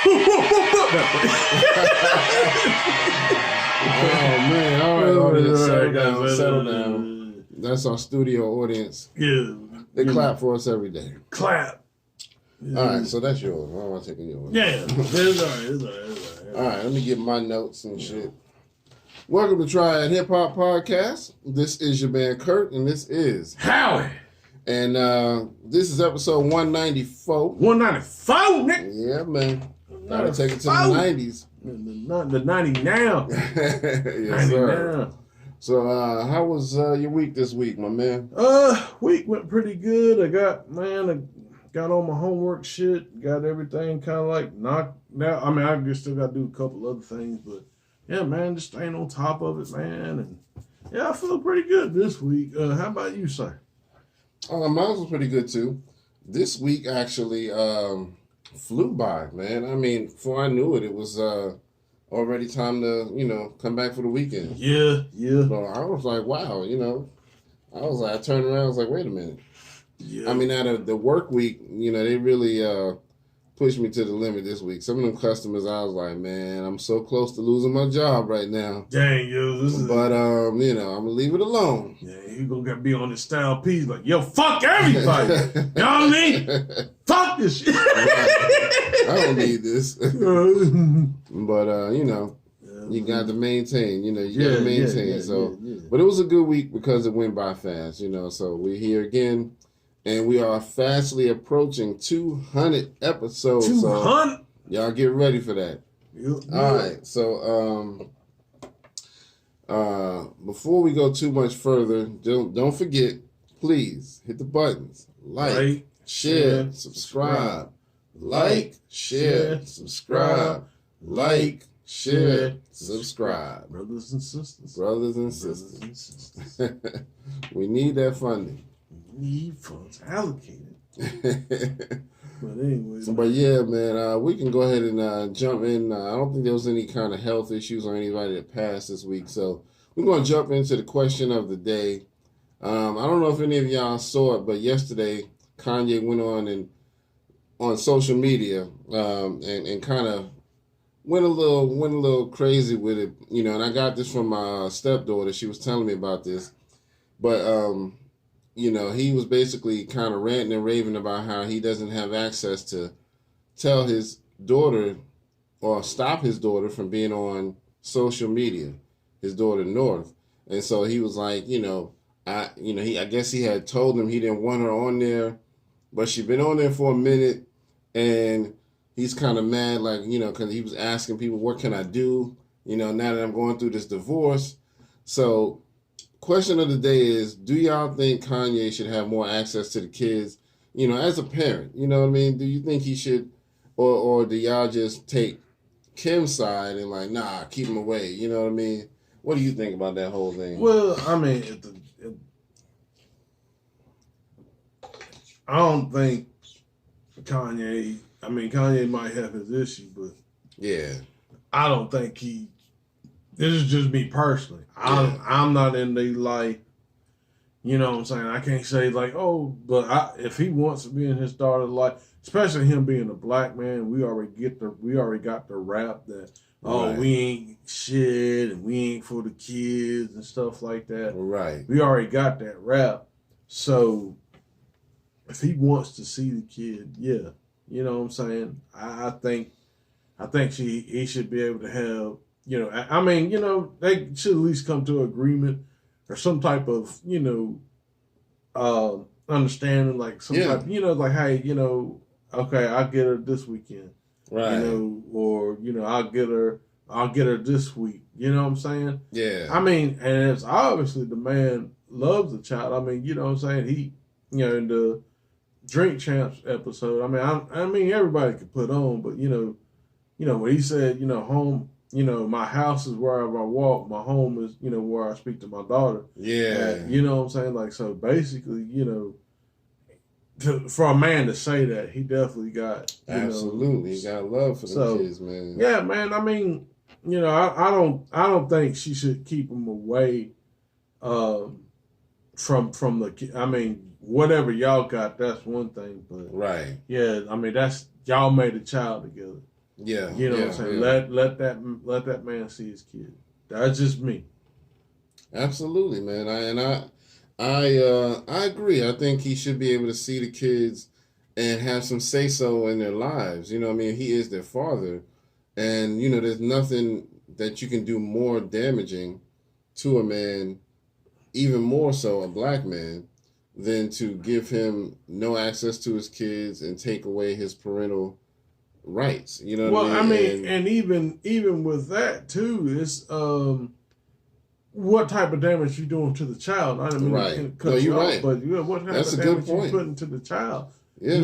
man! All right, settle down. That's our studio audience. Yeah, they clap for us every day. Clap. Yeah. All right, so that's yours. I don't want to take yours. Yeah, it's all right. All right, let me get my notes and shit. Welcome to Triad Hip Hop Podcast. This is your man Kurt, and this is Howie. And this is episode 194. 194, Nick. Yeah, man. Gotta take it to the 90s. The 90 now. Yes, sir. Now. So, how was your week this week, my man? Week went pretty good. I got all my homework shit. Got everything kind of like knocked out. I mean, I just still got to do a couple other things, but yeah, man, just staying on top of it, man. And yeah, I feel pretty good this week. How about you, sir? Mine was pretty good too. This week actually flew by, man. I mean, before I knew it, it was already time to, come back for the weekend. Yeah. So I was like, wow, I turned around, I was like, wait a minute. Yeah. I mean, out of the work week, they really pushed me to the limit this week. Some of them customers, I was like, man, I'm so close to losing my job right now. Dang, yo. But, I'm going to leave it alone. Yeah, you going to be on this style piece like, yo, fuck everybody. You know what I mean? Fuck this shit. I don't need this. But, you got to maintain, you got to maintain. But it was a good week because it went by fast, so we're here again. And we are fastly approaching 200 episodes. 200? So y'all get ready for that. Yep. All right. So before we go too much further, don't forget, please hit the buttons. Like, share, subscribe. Like, share, subscribe. Like, share, subscribe. Brothers and sisters. We need that funding. Need funds allocated. But anyway. But yeah, man, we can go ahead and jump in. I don't think there was any kind of health issues or anybody that passed this week. So we're going to jump into the question of the day. I don't know if any of y'all saw it, but yesterday Kanye went on social media and kind of went a little crazy with it. And I got this from my stepdaughter. She was telling me about this. But he was basically kind of ranting and raving about how he doesn't have access to tell his daughter or stop his daughter from being on social media, his daughter North. And so he was like, I guess he had told him he didn't want her on there, but she'd been on there for a minute, and he's kind of mad, like, because he was asking people, what can I do, now that I'm going through this divorce. So question of the day is, do y'all think Kanye should have more access to the kids, as a parent? You know what I mean? Do you think he should, or do y'all just take Kim's side and like, nah, keep him away? You know what I mean? What do you think about that whole thing? Well, I mean, I don't think Kanye might have his issue, but yeah, I don't think this is just me personally. I'm not in the life, you know what I'm saying? I can't say like, but if he wants to be in his daughter's life, especially him being a black man, we already got the rap that, right, we ain't shit and we ain't for the kids and stuff like that. Right. We already got that rap. So if he wants to see the kid, yeah, you know what I'm saying? I think he should be able to have, they should at least come to an agreement or some type of, understanding, like some type, like, hey, okay, I'll get her this weekend, right? Or I'll get her this week. You know what I'm saying? Yeah. I mean, and it's obviously the man loves the child. I mean, you know what I'm saying? He, in the Drink Champs episode, I mean, everybody could put on, but when he said, home. My house is wherever I walk. My home is, where I speak to my daughter. Yeah. You know what I'm saying? Like, so basically, for a man to say that, he definitely got, absolutely. He got love for the kids, man. Yeah, man. I mean, I don't think she should keep him away from the, I mean, whatever y'all got, that's one thing. But right. Yeah, I mean, that's, y'all made a child together. Yeah. You know what I'm saying? Yeah. Let that man see his kid. That's just me. Absolutely, man. I agree. I think he should be able to see the kids and have some say so in their lives. You know what I mean? He is their father. And, you know, there's nothing that you can do more damaging to a man, even more so a black man, than to give him no access to his kids and take away his parental rights. You know what I mean? Well, I mean, and even with that too, it's what type of damage you doing to the child? I don't mean to cut you off, but what type of damage you putting to the child? Yeah.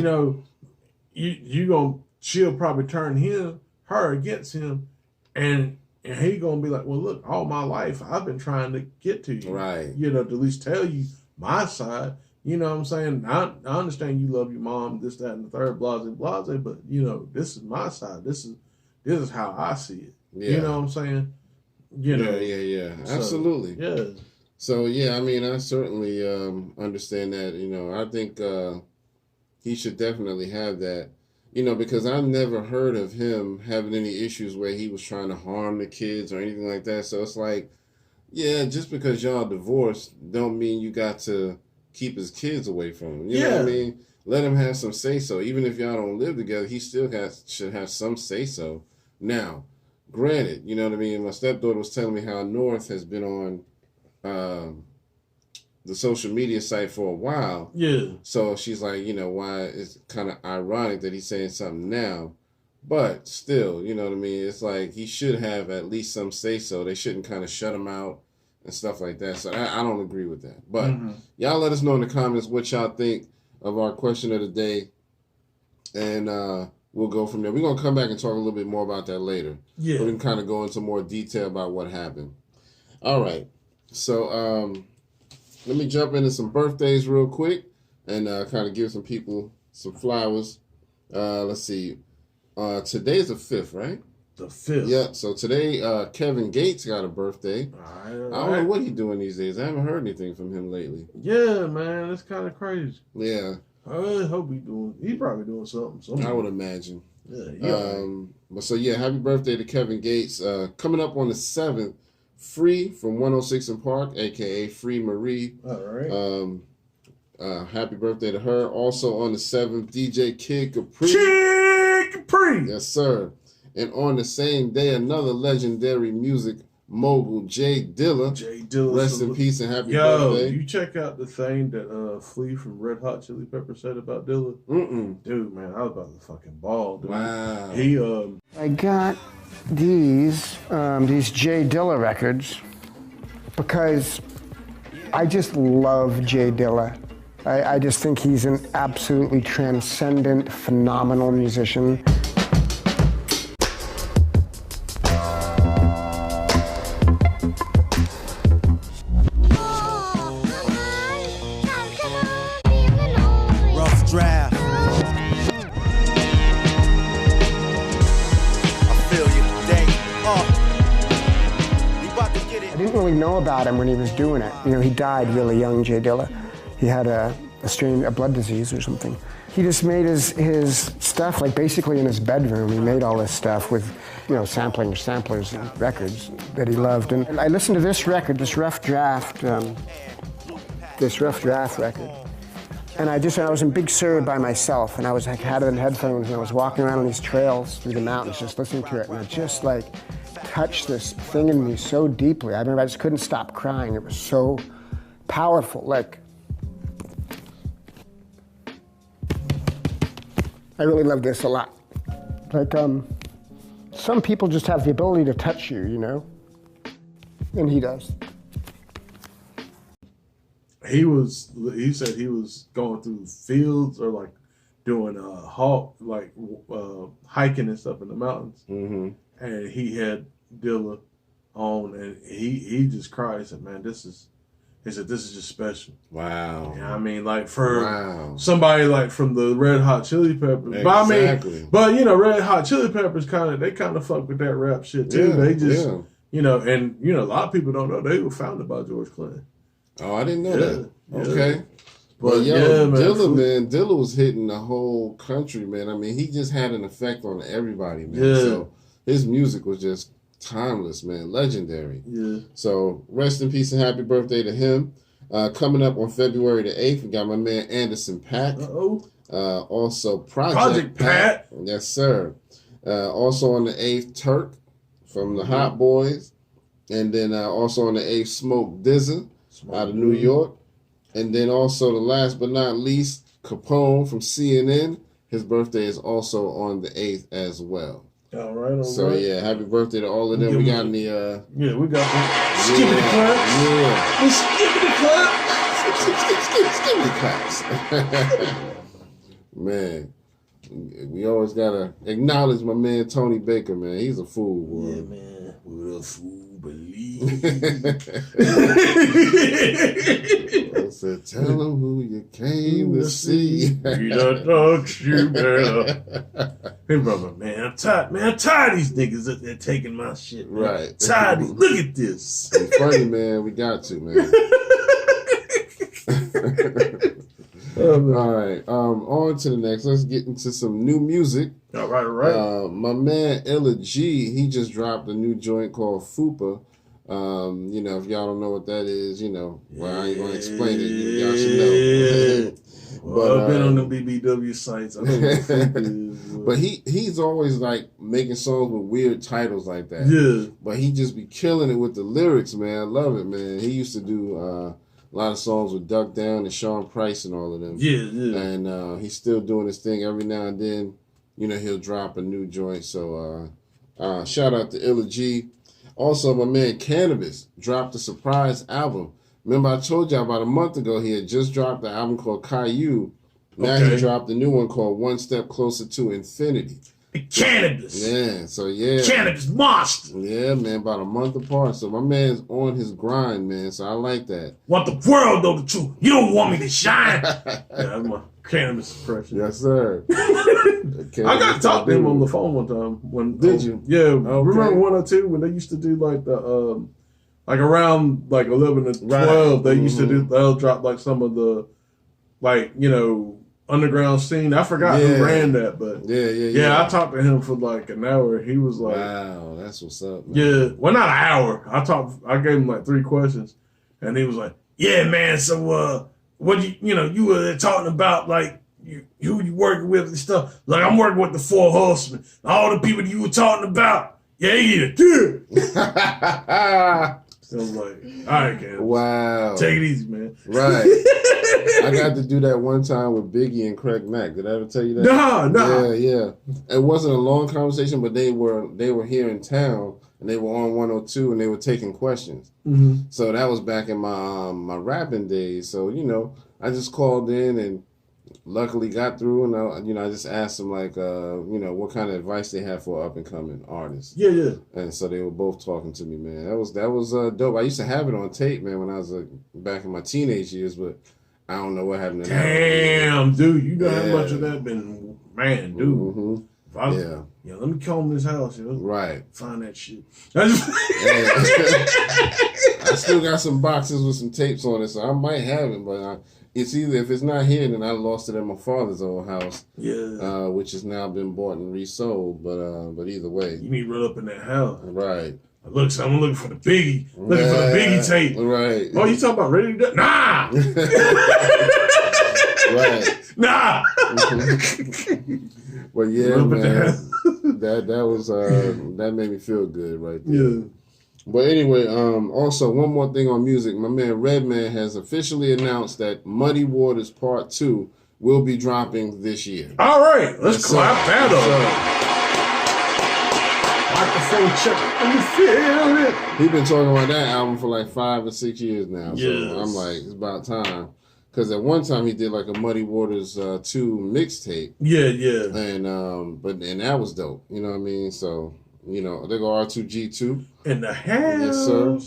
You know, she'll probably turn her against him, and he gonna be like, well, look, all my life I've been trying to get to you, right? You know, to at least tell you my side. You know what I'm saying? I understand you love your mom, this, that, and the third, blase, but you know, this is my side. This is how I see it. Yeah. You know what I'm saying? You know, yeah. Absolutely. Yeah. So yeah, I mean, I certainly understand that. You know, I think he should definitely have that. You know, because I've never heard of him having any issues where he was trying to harm the kids or anything like that. So it's like, yeah, just because y'all divorced don't mean you got to keep his kids away from him. You know what I mean? Let him have some say so. Even if y'all don't live together, he still should have some say so. Now, granted, you know what I mean? My stepdaughter was telling me how North has been on the social media site for a while. Yeah. So she's like, you know, why it's kind of ironic that he's saying something now. But still, you know what I mean? It's like he should have at least some say so. They shouldn't kind of shut him out and stuff like that. So I don't agree with that. But y'all let us know in the comments what y'all think of our question of the day. And we'll go from there. We're going to come back and talk a little bit more about that later. Yeah. We can kind of go into more detail about what happened. All right. So let me jump into some birthdays real quick and kind of give some people some flowers. Let's see. Today's the 5th, right? The 5th. Yeah, so today Kevin Gates got a birthday. I don't know what he's doing these days. I haven't heard anything from him lately. Yeah, man, it's kind of crazy. Yeah. I really hope he's probably doing something. I would imagine. Yeah. But so yeah, happy birthday to Kevin Gates. Coming up on the 7th, Free from 106 in Park, aka Free Marie. All right. Happy birthday to her. Also on the 7th, DJ Kid Capri. Kid Capri. Yes, sir. And on the same day, another legendary music mogul, Jay Dilla. Jay Dilla. Rest in peace and happy birthday. You check out the thing that Flea from Red Hot Chili Peppers said about Dilla? Dude, man, I was about to fucking ball, dude. Wow. He, I got these Jay Dilla records because I just love Jay Dilla. I just think he's an absolutely transcendent, phenomenal musician. Rough draft. I didn't really know about him when he was doing it. You know, he died really young, Jay Dilla. He had a blood disease or something. He just made his stuff like basically in his bedroom. He made all this stuff with, you know, samplers and records that he loved. And I listened to this record, this rough draft record. And I was in Big Sur by myself, and I was like, had it in headphones, and I was walking around on these trails through the mountains just listening to it, and it just like touched this thing in me so deeply. I remember I just couldn't stop crying. It was so powerful. Like, I really love this a lot. Like, some people just have the ability to touch you, you know? And he does. He said he was going through fields or like doing hiking and stuff in the mountains. And he had Dilla on, and he just cried. He said, man, this is just special. Wow. You know what I mean, like for somebody like from the Red Hot Chili Peppers. Exactly. But you know, Red Hot Chili Peppers kind of fuck with that rap shit too. Yeah, they just, you know, and you know, a lot of people don't know they were founded by George Clinton. Oh, I didn't know that. Okay. But yo, yeah, man. Dilla was hitting the whole country, man. I mean, he just had an effect on everybody, man. Yeah. So his music was just timeless, man. Legendary. Yeah. So rest in peace and happy birthday to him. Coming up on February the 8th, we got my man Anderson .Paak. Also Project Pat. Yes, sir. Also on the 8th, Turk from the Hot Boys. And then also on the 8th, Smoke DZA out of New York. And then also the last but not least, Capone from CNN. His birthday is also on the 8th as well. All right. So yeah, happy birthday to all of them. We got any yeah, we got skibbity claps. Yeah. Skibbity claps. Man. We always gotta acknowledge my man Tony Baker, man. He's a fool, boy. Yeah, man. Will a fool believe? I said, tell him who you came to see. He done talks you better. Hey, brother, man, I'm tired of these niggas that they're taking my shit. Man. Right. Tired. Look at this. It's funny, man. We got to, man. All right. On to the next. Let's get into some new music. All right. My man Illa G, he just dropped a new joint called Fupa. You know, if y'all don't know what that is, you know, well, I ain't gonna explain it. Y'all should know. Well, I've been on the BBW sites. I know what Fupa is. But he's always like making songs with weird titles like that. Yeah. But he just be killing it with the lyrics, man. I love it, man. He used to do a lot of songs with Duck Down and Sean Price and all of them. Yeah. And he's still doing his thing every now and then. You know, he'll drop a new joint. So shout out to Illa G. Also, my man Cannabis dropped a surprise album. Remember, I told y'all about a month ago he had just dropped an album called Caillou. Now he dropped a new one called One Step Closer to Infinity. Cannabis. Yeah, so yeah. Cannabis monster. Yeah, man, about a month apart. So my man's on his grind, man. So I like that. Want the world know the truth. You don't want me to shine. Yeah, that's my Cannabis impression. Yes, sir. I got to talk to him on the phone one time. Did you? Yeah. Okay. Remember 102 when they used to do like the like around like 11 to 12, they used to do, they'll drop like some of the like, you know, underground scene. I forgot who ran that, but yeah. I talked to him for like an hour. He was like, wow, that's what's up, man. Yeah, well, not an hour. I gave him like 3 questions, and he was like, yeah, man. So what you were talking about like who you working with and stuff. Like I'm working with the 4 Horsemen. All the people you were talking about. Yeah, I was like, all right, Cam. Wow. Take it easy, man. Right. I got to do that one time with Biggie and Craig Mack. Did I ever tell you that? No. Yeah. It wasn't a long conversation, but they were here in town and they were on 102 and they were taking questions. Mm-hmm. So that was back in my my rapping days. So, you know, I just called in and luckily got through, and I just asked them like, what kind of advice they had for up and coming artists. Yeah. And so they were both talking to me, man. That was dope. I used to have it on tape, man, when I was back in my teenage years, but I don't know what happened to that. Damn, dude, you know how much of that been, man, dude. Mm-hmm. Yeah, let me comb this house, yo. Right. Find that shit. I still got some boxes with some tapes on it, so I might have it, but it's either, if it's not here, then I lost it at my father's old house. Yeah. Which has now been bought and resold. But either way. You need to run up in that house. Right. Look, so I'm looking for the Biggie. Looking for the Biggie tape. Right. Oh, you talking about Ready to Die? Nah. Right. Nah. But yeah, man. That was that made me feel good right there. Yeah. But anyway, also one more thing on music. My man Redman has officially announced that Muddy Waters Part 2 will be dropping this year. All right, let's clap that up. Microphone check. Let me feel it. He's been talking about that album for like 5 or 6 years now. Yes. So I'm like, it's about time. Because at one time he did like a Muddy Waters 2 mixtape. Yeah. And that was dope. You know what I mean? So, you know, they go R2G2. In the house. Yes, sir.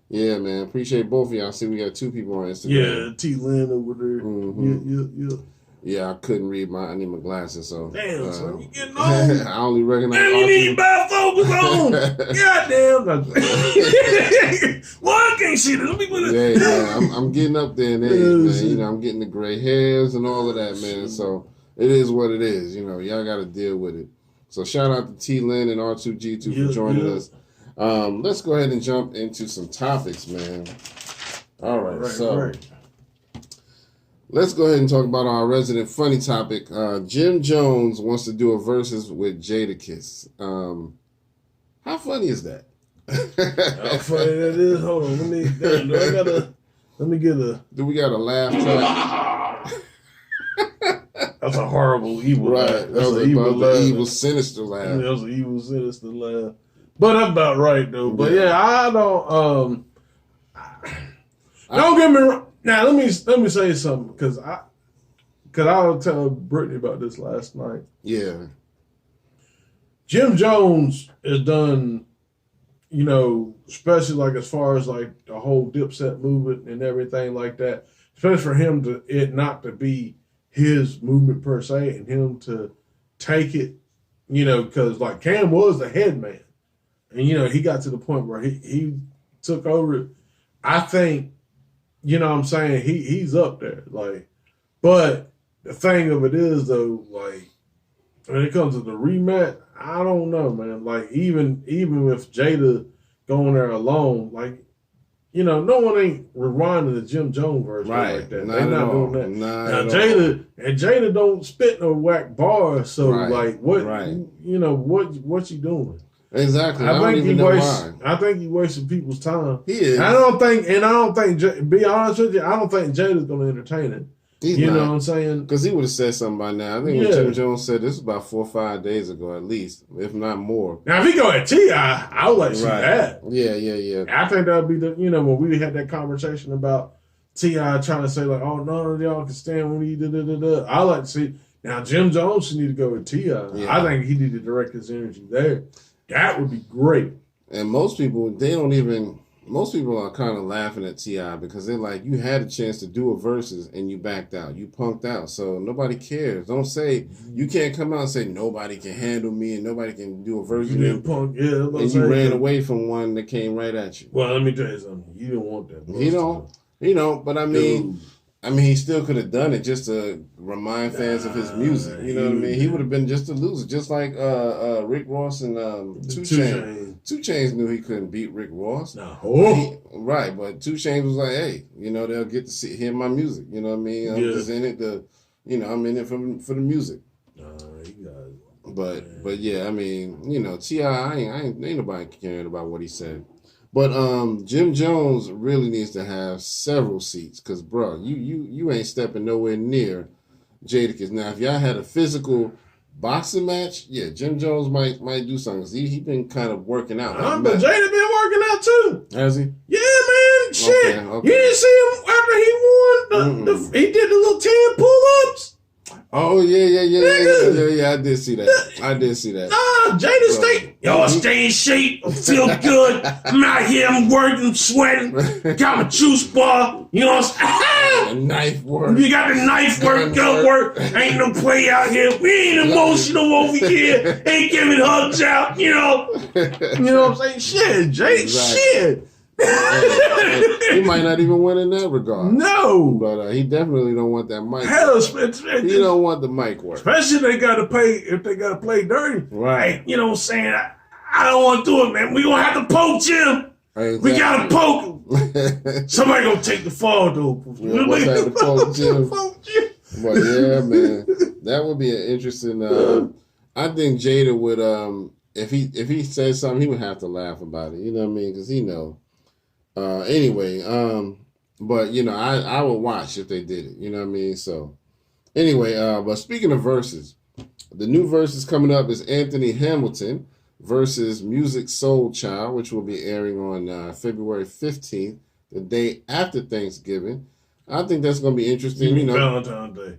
Yeah, man. Appreciate both of y'all. I see we got 2 people on Instagram. Yeah, T. Lynn over there. Mm-hmm. Yeah. Yeah, I couldn't read I need my glasses, so. Damn, son, you getting old. I only recognize. Damn, you need bifocals on. Goddamn. Well, I can't see this. Let me put it. Yeah, I'm getting up there in age, man. You know, I'm getting the gray hairs and all of that, man. So it is what it is. You know, y'all got to deal with it. So shout out to T. Lynn and R2G2 for joining us. Let's go ahead and jump into some topics, man. All right, right. Let's go ahead and talk about our resident funny topic. Jim Jones wants to do a versus with Jadakiss. How funny is that? How funny that is? Hold on, let me get a. Do we got a laugh track? That's a horrible, evil laugh. That was an evil, sinister laugh. That was an evil, sinister laugh. But that's about right though. But yeah, I don't. Don't get me wrong. Now let me say something because I was telling Brittany about this last night. Yeah, Jim Jones has done, you know, especially like as far as like the whole Dipset movement and everything like that. Especially for him to it not to be his movement per se, and him to take it, you know, because like Cam was the head man, and you know he got to the point where he took over. I think. You know what I'm saying? He's up there. Like, but the thing of it is though, like when it comes to the rematch, I don't know, man. Like even with Jada going there alone, like, you know, no one ain't rewinding the Jim Jones version like that. They're not doing that. Now Jada don't spit no whack bars, so like what you know, what you doing? Exactly. I don't even know why. I think he wasting people's time. He is. I don't think, be honest with you, I don't think Jada's going to entertain it. He's you not. know what I'm saying? Because he would have said something by now. I think when Jim Jones said this was about 4 or 5 days ago, at least, if not more. Now, if he go at T.I., I would like to see that. Yeah. I think that would be the, you know, when we had that conversation about T.I. trying to say, like, oh, none of y'all can stand when he da-da-da-da. I like to see, now, Jim Jones should need to go with T.I. Yeah. I think he need to direct his energy there. That would be great. And most people are kind of laughing at T.I. because they're like, you had a chance to do a versus and you backed out. You punked out. So nobody cares. Don't say, you can't come out and say, nobody can handle me and nobody can do a versus. You didn't punk, and you ran away from one that came right at you. Well, let me tell you something. You didn't want that. He don't, but I mean, he still could have done it just to remind fans of his music. You know what I mean? He would have been just a loser, just like Rick Ross and 2 Chainz. 2 Chainz knew he couldn't beat Rick Ross. No. But 2 Chainz was like, hey, you know, they'll get to hear my music. You know what I mean? I'm just in it I'm in it for the music. But yeah, I mean, you know, T.I. ain't nobody caring about what he said. But Jim Jones really needs to have several seats because, bro, you ain't stepping nowhere near Jadakiss. Now, if y'all had a physical boxing match, yeah, Jim Jones might do something. He been kind of working out. But Jada been working out too. Has he? Yeah, man. Shit. Okay. You didn't see him after he won? He did the little 10 pull-ups. Oh, yeah. I did see that. Nah, Jada stay. Yo, stay in shape. I feel good. I'm out here. I'm working. I'm sweating. Got my juice bar. You know what I'm saying? The knife work. You got the knife work, gun work. Ain't no play out here. We ain't emotional over here. Ain't giving hugs out. You know what I'm saying? Shit, Jada. Shit. He might not even win in that regard. No, but he definitely don't want that mic. Hell, he don't want the mic work. Especially if they got to play dirty. Right. Hey, you know what I'm saying? I don't want to do it, man. We gonna have to poke Jim. Exactly. We gotta poke him. Somebody gonna take the fall, though. Yeah, we'll have to poke Jim. But yeah, man, that would be an interesting. I think Jada would. If he says something, he would have to laugh about it. You know what I mean? Because he know. Anyway, but you know, I would watch if they did it. You know what I mean? So, anyway, but speaking of verses, the new verses coming up is Anthony Hamilton versus Music Soul Child, which will be airing on February 15th, the day after Thanksgiving. I think that's going to be interesting. You know, Valentine's Day.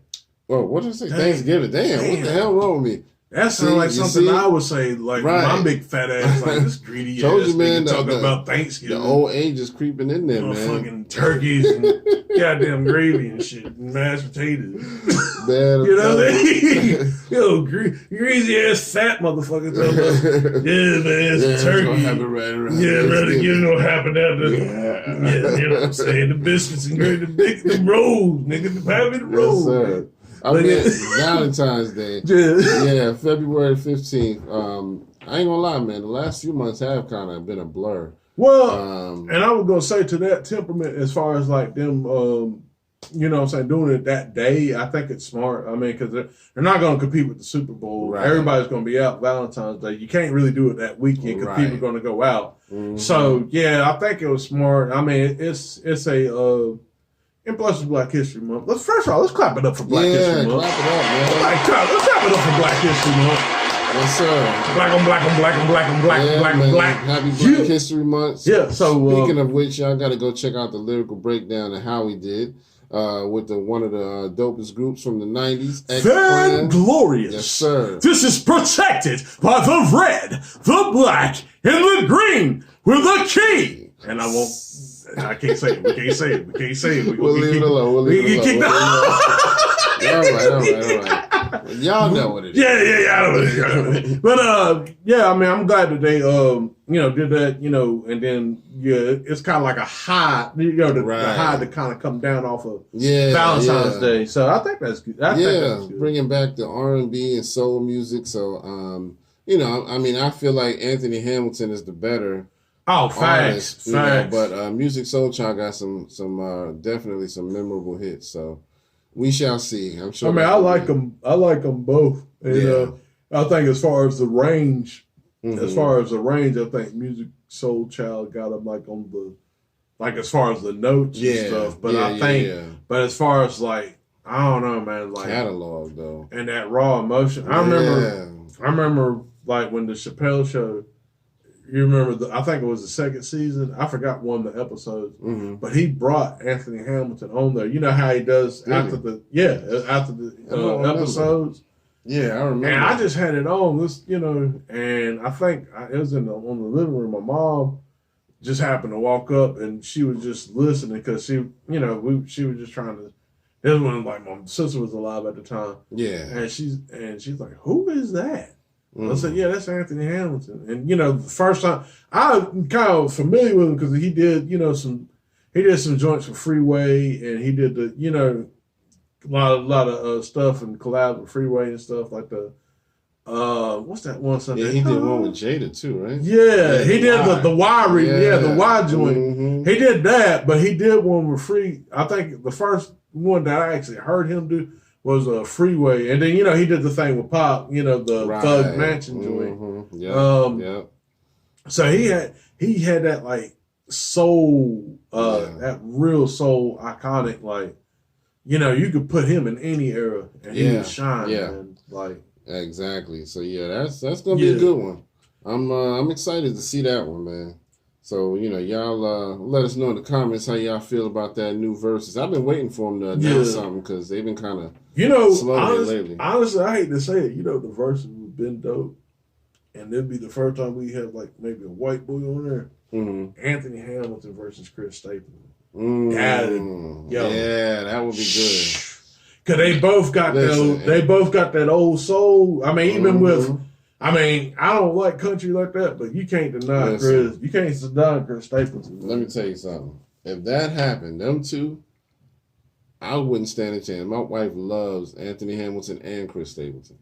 Oh, what did I say? Thanksgiving. Damn, what the hell wrong with me? That sounds like something I would say, like my big fat ass, like this greedy Told ass you, man, talking about Thanksgiving. The old age is creeping in there, man. Fucking turkeys and goddamn gravy and shit, and mashed potatoes. Man, you know what I mean? Yo, greasy ass fat motherfucker talking about, yeah, man, it's turkey. Yeah, brother, you know what happened after. Yeah, you know what I'm saying? The biscuits and gravy, the rolls, nigga, the pie the rolls. Yes, sir. I mean, Valentine's Day. Yeah, February 15th. I ain't gonna lie, man. The last few months have kind of been a blur. Well, and I was gonna say to that temperament, as far as like them, you know what I'm saying, doing it that day, I think it's smart. I mean, because they're not gonna compete with the Super Bowl. Right. Everybody's gonna be out Valentine's Day. You can't really do it that weekend because people are gonna go out. Mm-hmm. So, yeah, I think it was smart. I mean, it's a... And plus it's Black History Month. First of all, let's clap it up for Black History Month. Clap it up, man. Let's clap it up for Black History Month. Yes, sir. Black on black on black on black on black on black. Happy Black History Month. Yeah, so... Speaking of which, y'all got to go check out the lyrical breakdown of how we did with one of the dopest groups from the 90s. Van Glorious. Yes, sir. This is protected by the red, the black, and the green with a key. And I can't say it. We can't say it. We'll leave it alone. All right. Y'all know what it is. Yeah. I know what it is. But I mean, I'm glad that they did that. And then it's kind of like a high. The high to kind of come down off of Valentine's Day. So I think that's good. I think that's good. Bringing back the R&B and soul music. So I mean, I feel like Anthony Hamilton is the better. Oh, facts. But Music Soul Child got some definitely some memorable hits. So we shall see. I'm sure. I mean, I like them. I like them both. And I think as far as the range, I think Music Soul Child got them like on the, like as far as the notes and stuff. But but as far as like, I don't know, man. Like catalog though, and that raw emotion. I remember like when the Chappelle Show. You remember, I think it was the second season. I forgot one of the episodes, but he brought Anthony Hamilton on there. You know how he does after the episodes. Yeah, I remember. And I just had it on this, and I think it was on the living room. My mom just happened to walk up, and she was just listening because she was just trying to. It was when like my sister was alive at the time. Yeah, and she's like, "Who is that?" I said, yeah, that's Anthony Hamilton. And, the first time, I'm kind of familiar with him because he did, some joints for Freeway and he did a lot of stuff and collabs with Freeway and stuff like the, what's that one Sunday? Yeah, he did one with Jada too, right? Yeah, he did the Y the Y joint. Mm-hmm. He did that, but he did one with I think the first one that I actually heard him do was a Freeway, and then he did the thing with Pop, the Thug Mansion joint. Mm-hmm. So he had that like soul, that real soul iconic, like you could put him in any era and he would shine. Yeah, man. Like exactly. So that's gonna be a good one. I'm excited to see that one, man. So, y'all let us know in the comments how y'all feel about that new Versus. I've been waiting for them to announce something because they've been kind of slow lately. Honestly, I hate to say it. The Versus have been dope. And it'd be the first time we have like maybe a white boy on there. Mm-hmm. Anthony Hamilton versus Chris Stapleton. Mm-hmm. Yeah, that would be good. Because they both got that old soul. I mean, even with... I mean, I don't like country like that, but you can't deny Chris. You can't deny Chris Stapleton. Let me tell you something. If that happened, them two, I wouldn't stand a chance. My wife loves Anthony Hamilton and Chris Stapleton.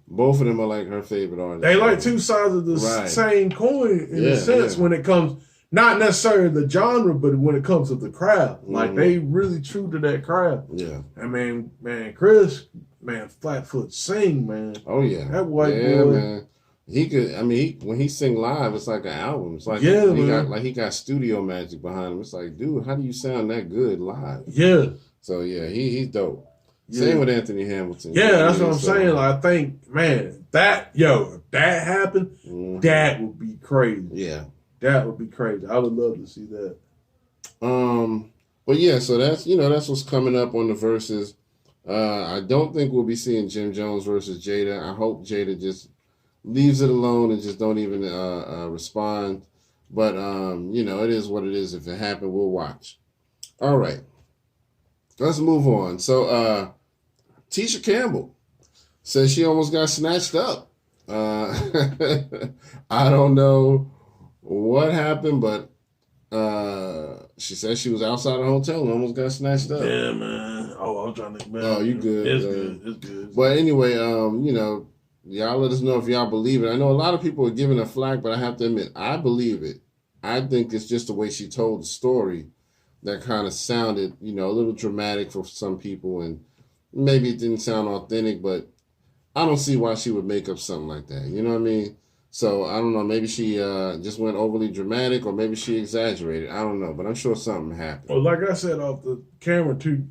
Both of them are like her favorite artists. They like two sides of the same coin in a sense when it comes, not necessarily the genre, but when it comes to the craft. Like they really true to that craft. Yeah. I mean, man, Chris. Man, Flatfoot sing, man. Oh yeah, that white boy. Man. He could. I mean, when he sing live, it's like an album. It's like he got studio magic behind him. It's like, dude, how do you sound that good live? Yeah. So he's dope. Yeah. Same with Anthony Hamilton. Yeah, that's what I'm saying. Like, I think, man, if that happened, that would be crazy. Yeah, that would be crazy. I would love to see that. But yeah, so that's what's coming up on the Versus. I don't think we'll be seeing Jim Jones versus Jada. I hope Jada just leaves it alone and just don't even respond. But, it is what it is. If it happened, we'll watch. All right. Let's move on. So, Tisha Campbell says she almost got snatched up. I don't know what happened, but she said she was outside a hotel and almost got snatched up. Yeah, man. Oh, I'm trying to. Man, Oh, you good? It's good. It's good. But anyway, y'all let us know if y'all believe it. I know a lot of people are giving her flack, but I have to admit, I believe it. I think it's just the way she told the story that kind of sounded, a little dramatic for some people, and maybe it didn't sound authentic, but I don't see why she would make up something like that. You know what I mean? So, I don't know. Maybe she just went overly dramatic, or maybe she exaggerated. I don't know, but I'm sure something happened. Well, like I said off the camera, too,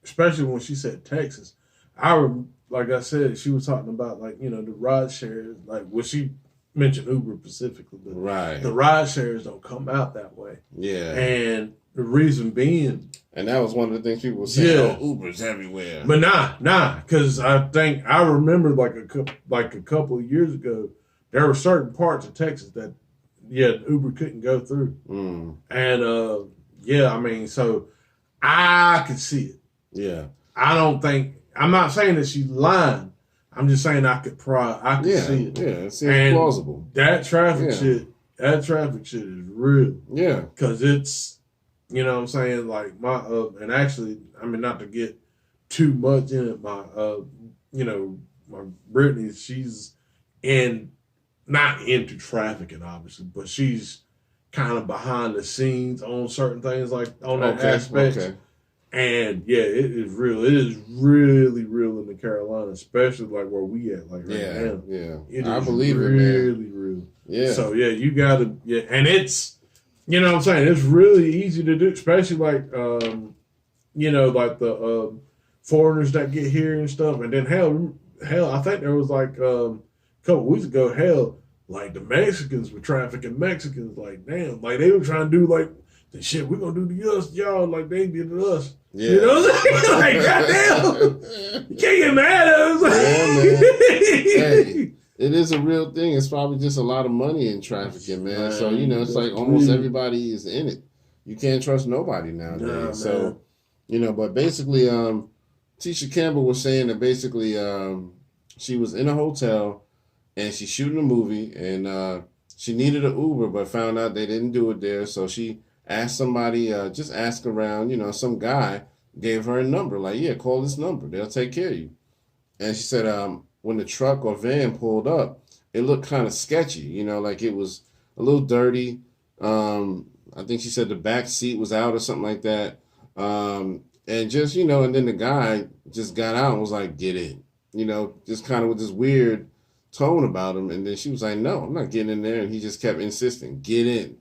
especially when she said Texas, like I said, she was talking about, the ride shares, she mentioned Uber specifically, but right. The ride shares don't come out that way. Yeah. And the reason being... And that was one of the things people were saying, Uber's everywhere. But nah, because I remember a couple of years ago, there were certain parts of Texas that, Uber couldn't go through. Mm. And, so I could see it. Yeah. I'm not saying that she's lying. I'm just saying I could see it. Yeah, it seems plausible. That traffic shit is real. Yeah. Because it's, you know what I'm saying, like my, and actually, not to get too much in it, my Brittany, she's not into trafficking, obviously, but she's kind of behind the scenes on certain things, like on that aspect. Okay. And it is real. It is really real in the Carolinas, especially like where we at, like right now. Yeah. I believe it, man. Really real. Yeah. So you gotta, and it's, you know what I'm saying, it's really easy to do, especially like, like the foreigners that get here and stuff. And then hell, I think there was like a couple weeks ago, like the Mexicans were trafficking Mexicans, like damn, like they were trying to do like the shit we're gonna do to us, y'all, like they did to us. Yeah. You know what I'm saying? Like, goddamn, you can't get mad at us. Man. Hey, it is a real thing. It's probably just a lot of money in trafficking, man. So, it's like almost everybody is in it. You can't trust nobody nowadays. Nah, so, but basically, Tisha Campbell was saying that basically she was in a hotel and she's shooting a movie and she needed an Uber, but found out they didn't do it there. So she asked somebody, just ask around, some guy gave her a number, like, yeah, call this number. They'll take care of you. And she said when the truck or van pulled up, it looked kind of sketchy, like it was a little dirty. I think she said the back seat was out or something like that. And just, and then the guy just got out and was like, get in, just kind of with this weird tone about him. And then she was like, no, I'm not getting in there. And he just kept insisting, get in.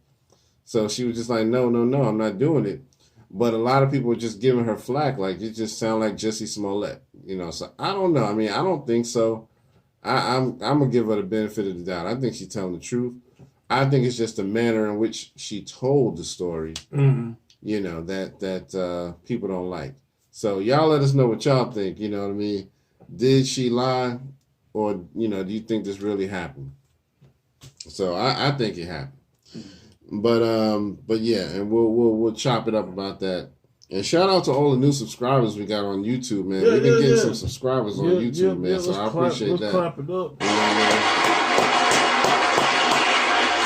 So she was just like, no, I'm not doing it. But a lot of people were just giving her flack, like it just sounded like Jussie Smollett, So I don't know. I don't think so. I'm gonna give her the benefit of the doubt. I think she's telling the truth. I think it's just the manner in which she told the story, that people don't like. So y'all let us know what y'all think. You know what I mean? Did she lie, or do you think this really happened? So I think it happened. But yeah, and we'll chop it up about that. And shout out to all the new subscribers we got on YouTube, man. We've been getting some subscribers on YouTube, man. So I appreciate that. Clap it up.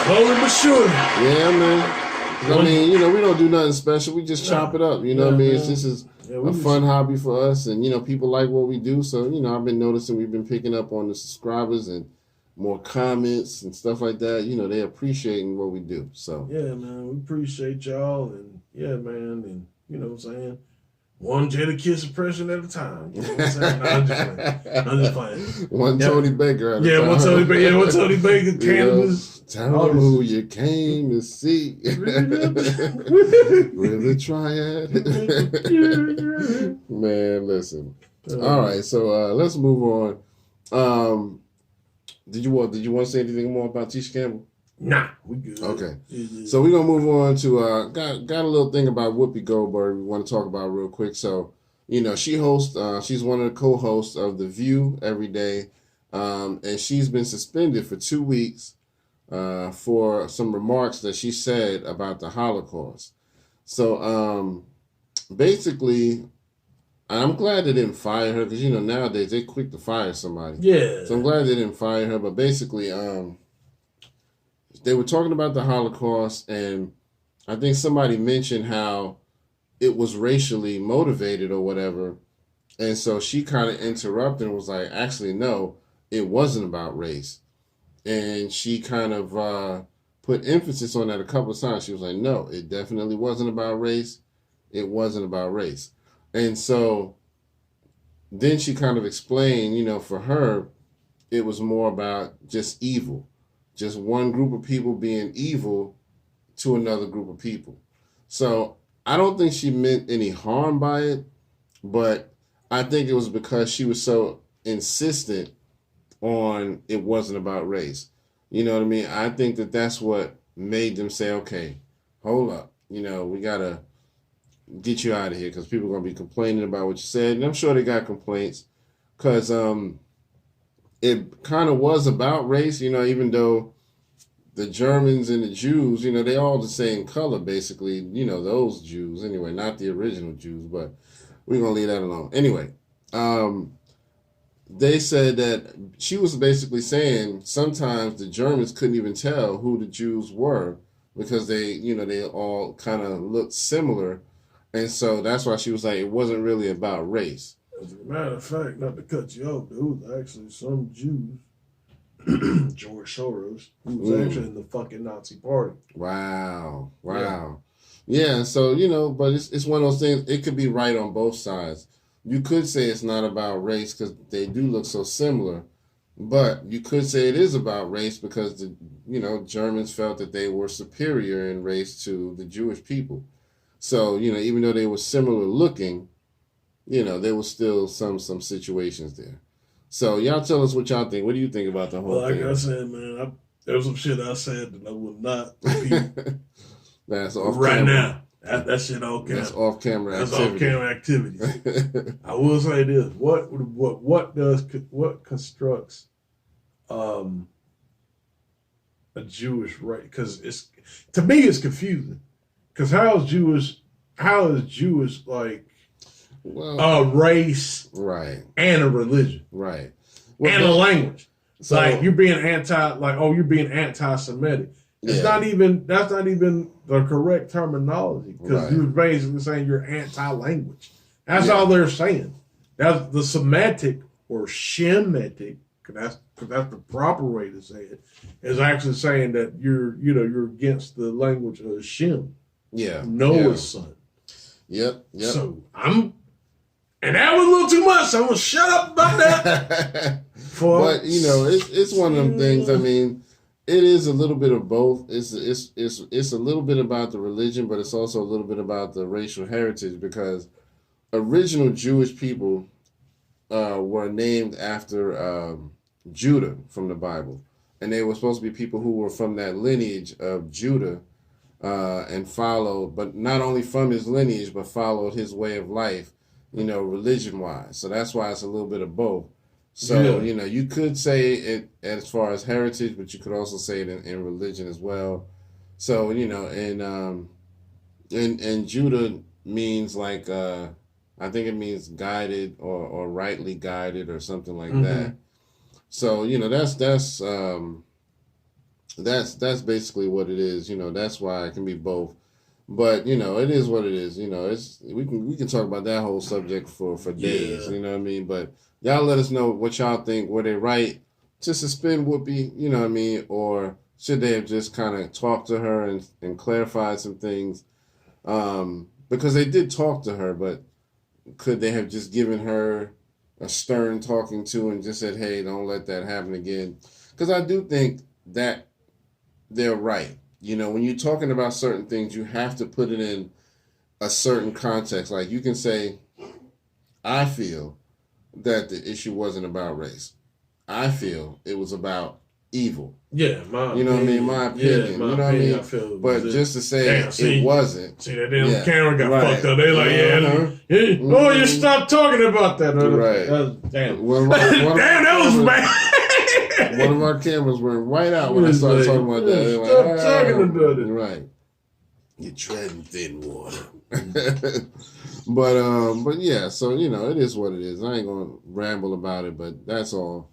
Slowly but surely. Yeah, man. We don't do nothing special. We just chop it up. You know what I mean? This is a fun hobby for us, and people like what we do. So I've been noticing we've been picking up on the subscribers and more comments and stuff like that. They appreciating what we do. So yeah, man, we appreciate y'all, and yeah, man, and you know what I'm saying, one Jadakiss impression at a time. You know what I'm saying? No, I'm just playing. One Tony Baker at a time. One Tony Baker. Cannabis. Tell them who you came to see. With a triad. Man, listen. All right, so let's move on. Did you want to say anything more about Tisha Campbell? Nah, we good. Okay. So we're going to move on to, got a little thing about Whoopi Goldberg we want to talk about real quick. So she hosts. She's one of the co-hosts of The View every day, and she's been suspended for 2 weeks for some remarks that she said about the Holocaust. So basically, I'm glad they didn't fire her because nowadays they're quick to fire somebody. Yeah. So I'm glad they didn't fire her. But basically, they were talking about the Holocaust, and I think somebody mentioned how it was racially motivated or whatever. And so she kind of interrupted and was like, actually, no, it wasn't about race. And she kind of put emphasis on that a couple of times. She was like, no, it definitely wasn't about race. It wasn't about race. And so then she kind of explained, for her, it was more about just evil. Just one group of people being evil to another group of people. So I don't think she meant any harm by it, but I think it was because she was so insistent on it wasn't about race. You know what I mean? I think that that's what made them say, okay, hold up. We got to get you out of here because people are going to be complaining about what you said. And I'm sure they got complaints because it kind of was about race, even though the Germans and the Jews, they all the same color, basically, those Jews anyway, not the original Jews, but we're going to leave that alone. Anyway, they said that she was basically saying sometimes the Germans couldn't even tell who the Jews were because they all kind of looked similar. And so that's why she was like, it wasn't really about race. As a matter of fact, not to cut you off, there was actually some Jews, George Soros, who was actually in the fucking Nazi party. Wow. Yeah, so, but it's one of those things, it could be right on both sides. You could say it's not about race because they do look so similar, but you could say it is about race because the Germans felt that they were superior in race to the Jewish people. So, even though they were similar looking, there was still some situations there. So y'all tell us what y'all think. What do you think about the whole thing? Like I said, man, there was some shit I said that I will not repeat. That's off right camera. Now. That shit off camera. That's off camera. That's off camera activities. I will say this: what constructs a Jewish race? Because to me it's confusing. Because how is Jewish like a race, right, and a religion, right, and a language? So, like you're being anti-Semitic. That's not even the correct terminology because you're basically saying you're anti-language. That's all they're saying. That's the Semitic or Shemitic. That's the proper way to say it. Is actually saying that you're against the language of Shem. Yeah, Noah's son. Yep. So and that was a little too much. So I'm gonna shut up about that. But it's one of them things. I mean, it is a little bit of both. It's a little bit about the religion, but it's also a little bit about the racial heritage because original Jewish people were named after Judah from the Bible, and they were supposed to be people who were from that lineage of Judah. And followed, but not only from his lineage, but followed his way of life, religion-wise. So that's why it's a little bit of both. So, you could say it as far as heritage, but you could also say it in religion as well. So, and Judah means like, I think it means guided or rightly guided or something like that. So, that's basically what it is. That's why it can be both. But it is what it is. We can talk about that whole subject for days. You know what I mean? But y'all let us know what y'all think. Were they right to suspend Whoopi? You know what I mean? Or should they have just kind of talked to her and clarified some things? Because they did talk to her, but could they have just given her a stern talking to and just said, "Hey, don't let that happen again"? Because I do think that they're right. When you're talking about certain things, you have to put it in a certain context. Like you can say, I feel that the issue wasn't about race. I feel it was about evil. Yeah, you know what I mean? My opinion. You know what I mean? But just to say it wasn't. See, that damn camera got fucked up. They like, oh, you stop talking about that. Right. Damn. Damn, that was bad. One of our cameras went right out when I started talking about that. Stop talking about it. Right. You're treading thin water. But yeah, so it is what it is. I ain't gonna ramble about it, but that's all.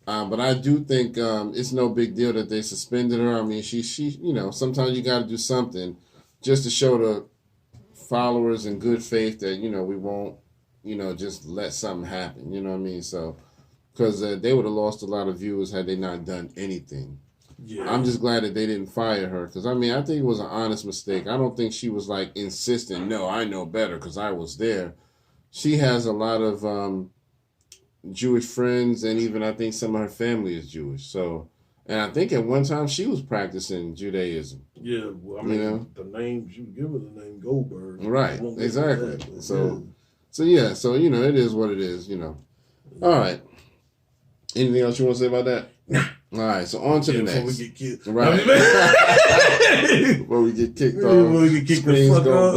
But I do think it's no big deal that they suspended her. I mean, she sometimes you got to do something just to show the followers in good faith that we won't just let something happen. You know what I mean? So because they would have lost a lot of viewers had they not done anything. Yeah. I'm just glad that they didn't fire her because I think it was an honest mistake. I don't think she was like insistent. No, I know better because I was there. She has a lot of Jewish friends, and even I think some of her family is Jewish. So, and I think at one time she was practicing Judaism. Yeah, well, I mean, the name you give her the name Goldberg, right? Exactly. So yeah, so it is what it is. All right. Anything else you want to say about that? All right, so on to the next. Before we get kicked. Right. Before we get kicked off. Before we get kicked the fuck off.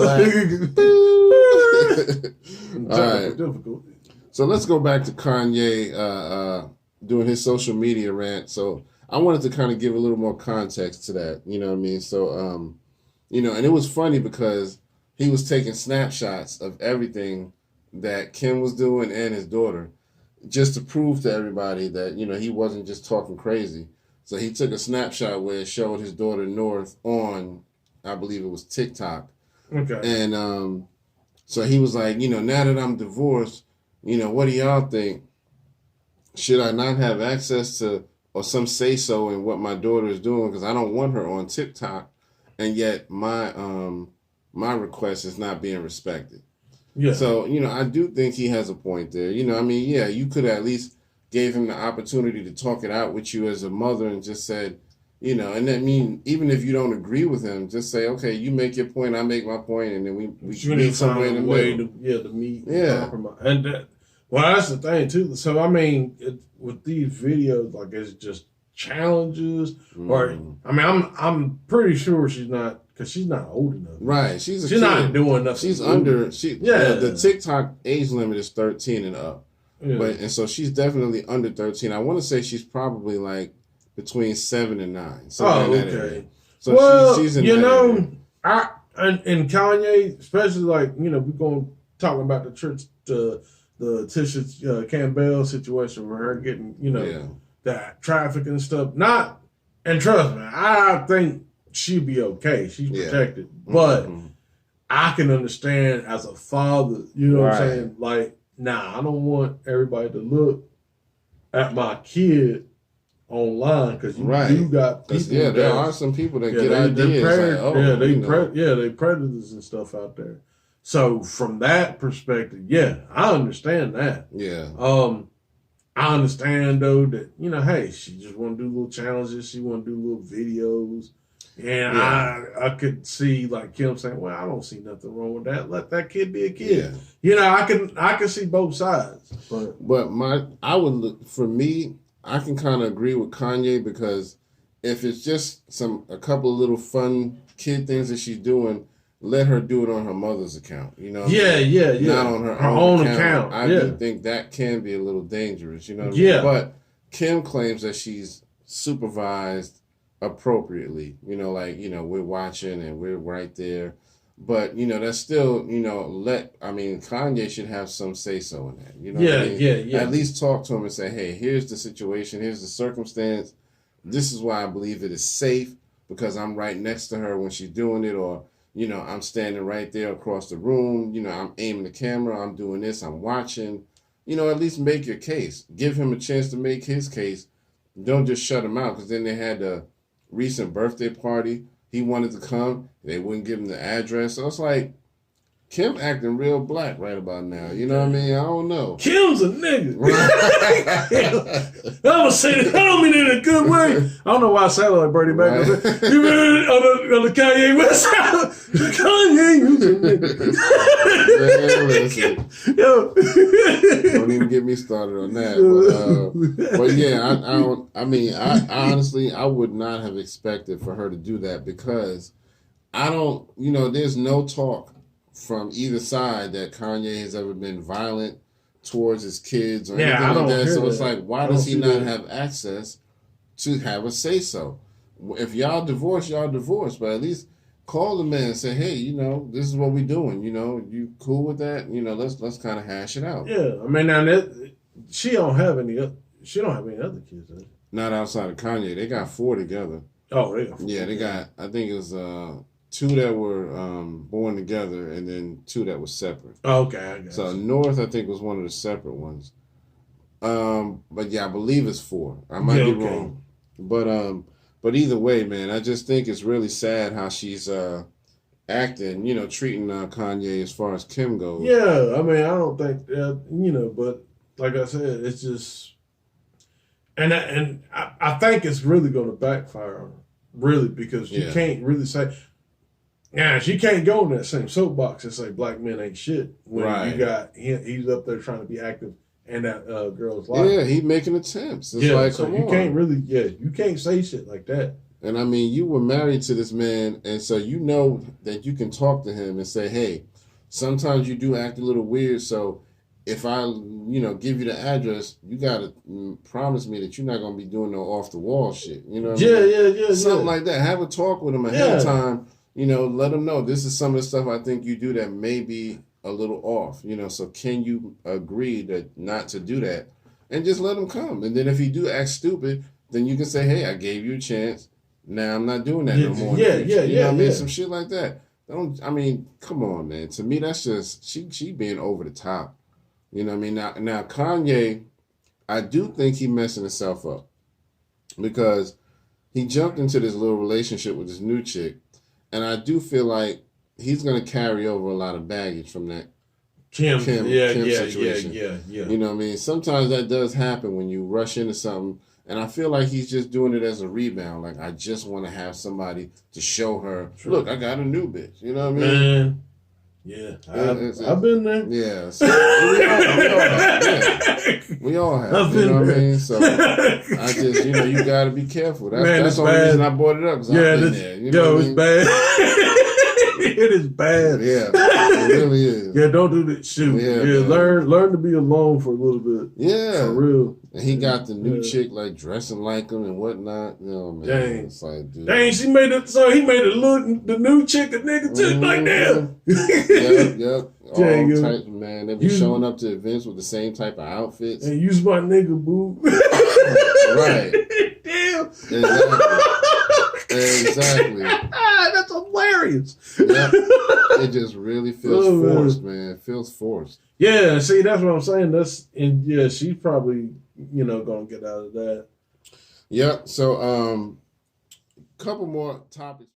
All right. Difficult. So let's go back to Kanye doing his social media rant. So I wanted to kind of give a little more context to that. You know what I mean? So, and it was funny because he was taking snapshots of everything that Kim was doing and his daughter, just to prove to everybody that, he wasn't just talking crazy. So he took a snapshot where it showed his daughter North on, I believe it was TikTok. Okay. And so he was like, now that I'm divorced, what do y'all think? Should I not have access to or some say-so in what my daughter is doing? Because I don't want her on TikTok, and yet my request is not being respected. Yeah. So, I do think he has a point there. You could at least gave him the opportunity to talk it out with you as a mother and just said, and even if you don't agree with him, just say, okay, you make your point, I make my point, and then we meet somewhere in the middle. To meet. Yeah. Compromise. And that's the thing, too. So, with these videos, like, it's just challenges, or, I'm pretty sure she's not, because she's not old enough. Right. She's not doing nothing. She's under, the TikTok age limit is 13 and up. Yeah. And so she's definitely under 13. I want to say she's probably like between 7 and 9. Okay. So she's in that area. And Kanye, especially like, we're going to talk about the church, the Tisha Campbell situation with her getting, that traffic and stuff. And trust me, I think she'd be okay. She's protected. But I can understand as a father, you know what I'm saying? Like, nah, I don't want everybody to look at my kid online because you got people. Yeah, there are some people that get ideas. They predators and stuff out there. So from that perspective, I understand that. Yeah. I understand though that hey, she just want to do little challenges. She want to do little videos. And I could see like Kim saying, well, I don't see nothing wrong with that. Let that kid be a kid. Yeah. I can see both sides. But for me, I can kind of agree with Kanye because if it's just a couple of little fun kid things that she's doing, let her do it on her mother's account. Not on her own account. I do think that can be a little dangerous. You know what I mean? But Kim claims that she's supervised appropriately, we're watching and we're right there, but that's still, Kanye should have some say so in that, At least talk to him and say, hey, here's the situation, here's the circumstance, this is why I believe it is safe because I'm right next to her when she's doing it, or I'm standing right there across the room, I'm aiming the camera, I'm doing this, I'm watching, at least make your case, give him a chance to make his case, don't just shut him out, because then they had the recent birthday party. He wanted to come. They wouldn't give him the address. So it's like, Kim acting real black right about now. You know what I mean? I don't know. Kim's a nigga. I'm gonna say that. I don't mean it in a good way. I don't know why I sound like Bernie Mac. Right. You mean on the Kanye West side? Kanye, you a nigga. Man, listen. Yo. Don't even get me started on that. But yeah, I mean, honestly, I would not have expected for her to do that because there's no talk from either side that Kanye has ever been violent towards his kids or anything like that. So it's like, why does he not have access to have a say so? If y'all divorce, but at least call the man and say, hey, this is what we doing. You cool with that? Let's kind of hash it out. Yeah, I mean, now she don't have any other kids. Right? Not outside of Kanye. They got 4 together. Oh, they got 4. Yeah, they got. I think it was 2 that were born together, and then 2 that were separate. Oh, okay, I guess. So North, I think, was one of the separate ones. But yeah, I believe it's 4. I might be wrong. But either way, man, I just think it's really sad how she's acting, treating Kanye as far as Kim goes. Yeah, I mean, I don't think, but like I said, it's just, and I think it's really going to backfire on her, really, because you can't really say. Yeah, she can't go in that same soapbox and say black men ain't shit when you got he's up there trying to be active in that girl's life. Yeah, he's making attempts. It's like, so come you on. can't really, you can't say shit like that. And I mean, you were married to this man, and so you know that you can talk to him and say, hey, sometimes you do act a little weird, so if I, give you the address, you got to promise me that you're not going to be doing no off-the-wall shit. You know what I mean? Yeah. Something like that. Have a talk with him ahead of time. Let him know this is some of the stuff I think you do that may be a little off. So can you agree that not to do that? And just let him come. And then if he do act stupid, then you can say, hey, I gave you a chance. Now I'm not doing that no more. You know what I mean? Some shit like that. Come on, man. To me, that's just she being over the top. You know what I mean? Now Kanye, I do think he messing himself up because he jumped into this little relationship with this new chick. And I do feel like he's going to carry over a lot of baggage from that Kim situation. Yeah. You know what I mean? Sometimes that does happen when you rush into something. And I feel like he's just doing it as a rebound. Like, I just want to have somebody to show her, look, I got a new bitch. You know what I mean? Man. Yeah. I've been there. Yeah. So we all have. You know what I mean? So I just, you got to be careful. That's the only reason I brought it up. Because I've been there. You know it's bad. It is bad. Yeah, it really is. Yeah, don't do that. Shoot. Yeah, learn to be alone for a little bit. Yeah. For real. And he got the new chick like dressing like him and whatnot. Man. Dang. It's like, dude. Dang, he made the new chick a nigga too like that. Yep. All types, man. They be showing up to events with the same type of outfits. And use my nigga, boo. Right. Damn. Exactly. That's hilarious. Yep. It just really feels forced, man. It feels forced. Yeah, see, that's what I'm saying. She's probably, gonna get out of that. Yep. So, couple more topics.